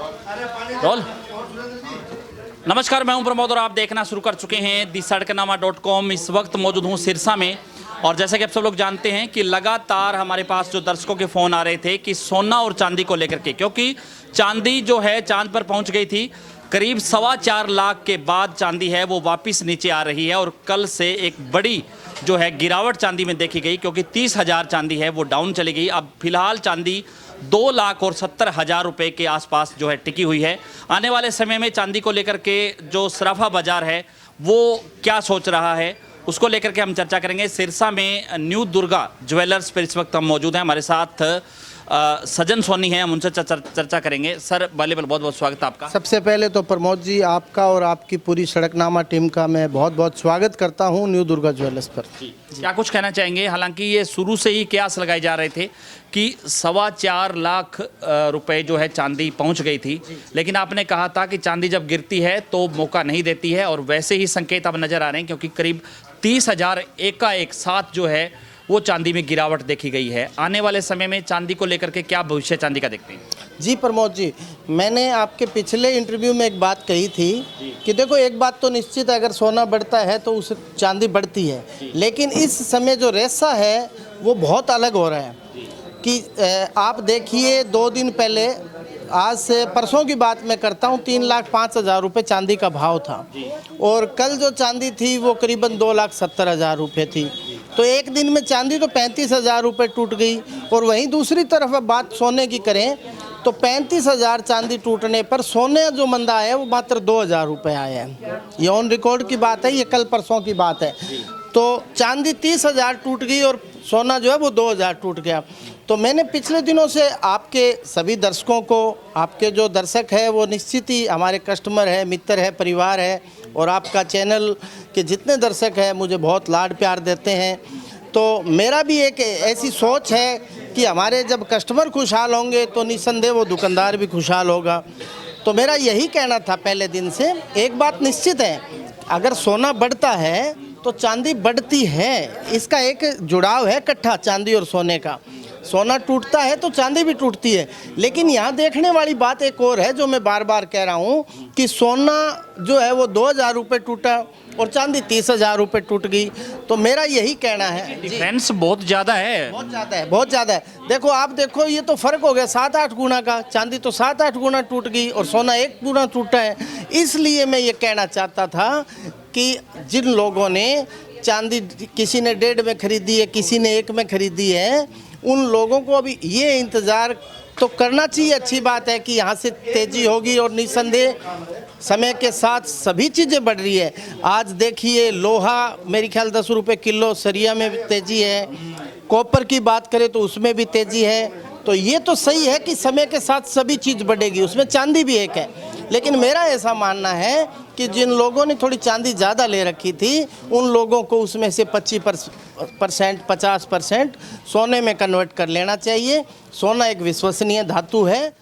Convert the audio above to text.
Role. नमस्कार, मैं हूं प्रमोद और आप देखना शुरू कर चुके हैं दी सड़कनामा.com। इस वक्त मौजूद हूं सिरसा में और जैसा कि आप सब लोग जानते हैं कि लगातार हमारे पास जो दर्शकों के फ़ोन आ रहे थे कि सोना और चांदी को लेकर के, क्योंकि चांदी जो है चांद पर पहुंच गई थी। करीब 4.25 लाख के बाद चांदी है वो वापस नीचे आ रही है और कल से एक बड़ी जो है गिरावट चांदी में देखी गई, क्योंकि 30,000 चांदी है वो डाउन चली गई। अब फिलहाल चांदी 2,70,000 रुपए के आसपास जो है टिकी हुई है। आने वाले समय में चांदी को लेकर के जो सराफा बाजार है वो क्या सोच रहा है, उसको लेकर के हम चर्चा करेंगे। सिरसा में न्यू दुर्गा ज्वेलर्स पर इस वक्त हम मौजूद हैं। हमारे साथ सजन सोनी है, हम उनसे चर्चा करेंगे। सर पहले बहुत बहुत स्वागत है आपका। सबसे पहले तो प्रमोद जी, आपका और आपकी पूरी सड़कनामा टीम का मैं बहुत बहुत स्वागत करता हूं न्यू दुर्गा ज्वेलर्स पर। क्या कुछ कहना चाहेंगे? हालांकि ये शुरू से ही कयास लगाए जा रहे थे कि 4.25 लाख रुपए जो है चांदी पहुंच गई थी, लेकिन आपने कहा था कि चांदी जब गिरती है तो मौका नहीं देती है, और वैसे ही संकेत अब नजर आ रहे हैं, क्योंकि करीब 30,000 एक साथ जो है वो चांदी में गिरावट देखी गई है। आने वाले समय में चांदी को लेकर के क्या भविष्य चांदी का देखते हैं? जी प्रमोद जी, मैंने आपके पिछले इंटरव्यू में एक बात कही थी कि देखो, एक बात तो निश्चित है, अगर सोना बढ़ता है तो उस चांदी बढ़ती है, लेकिन इस समय जो रेशा है वो बहुत अलग हो रहा है। कि आप देखिए, 2 दिन पहले, आज से परसों की बात मैं करता हूँ, 3,05,000 रुपये चांदी का भाव था, और कल जो चांदी थी वो करीबन 2,70,000 रुपये थी। तो एक दिन में चांदी तो 35,000 रुपये टूट गई। और वहीं दूसरी तरफ अब बात सोने की करें तो 35,000 चांदी टूटने पर सोने जो मंदा है वो मात्र 2,000 रुपये आए हैं। ये ऑन रिकॉर्ड की बात है, ये कल परसों की बात है। तो चांदी 30,000 टूट गई और सोना जो है वो 2,000 टूट गया। तो मैंने पिछले दिनों से आपके सभी दर्शकों को, आपके जो दर्शक है वो निश्चित ही हमारे कस्टमर है, मित्र है, परिवार है, और आपका चैनल के जितने दर्शक हैं मुझे बहुत लाड प्यार देते हैं। तो मेरा भी एक ऐसी सोच है कि हमारे जब कस्टमर खुशहाल होंगे तो निस्संदेह वो दुकानदार भी खुशहाल होगा। तो मेरा यही कहना था पहले दिन से। एक बात निश्चित है, अगर सोना बढ़ता है तो चांदी बढ़ती है, इसका एक जुड़ाव है इकट्ठा, चांदी और सोने का। सोना टूटता है तो चांदी भी टूटती है। लेकिन यहाँ देखने वाली बात एक और है, जो मैं बार बार कह रहा हूँ, कि सोना जो है वो 2,000 रुपये टूटा और चांदी 30,000 रुपये टूट गई। तो मेरा यही कहना है, डिफरेंस बहुत ज़्यादा है, बहुत ज़्यादा है, बहुत ज़्यादा है। देखो, आप देखो, ये तो फ़र्क हो गया 7-8 गुना का। चांदी तो 7-8 गुना टूट गई और सोना 1 गुना टूटा है। इसलिए मैं ये कहना चाहता था कि जिन लोगों ने चांदी, किसी ने 1.5 में खरीदी है, किसी ने 1 में खरीदी है, उन लोगों को अभी ये इंतज़ार तो करना चाहिए। अच्छी बात है कि यहाँ से तेज़ी होगी, और निस्संदेह समय के साथ सभी चीज़ें बढ़ रही है। आज देखिए, लोहा मेरे ख्याल 10 रुपये किलो, सरिया में भी तेज़ी है, कॉपर की बात करें तो उसमें भी तेज़ी है। तो ये तो सही है कि समय के साथ सभी चीज़ बढ़ेगी, उसमें चांदी भी एक है। लेकिन मेरा ऐसा मानना है कि जिन लोगों ने थोड़ी चांदी ज़्यादा ले रखी थी, उन लोगों को उसमें से 25%, 50% सोने में कन्वर्ट कर लेना चाहिए। सोना एक विश्वसनीय धातु है।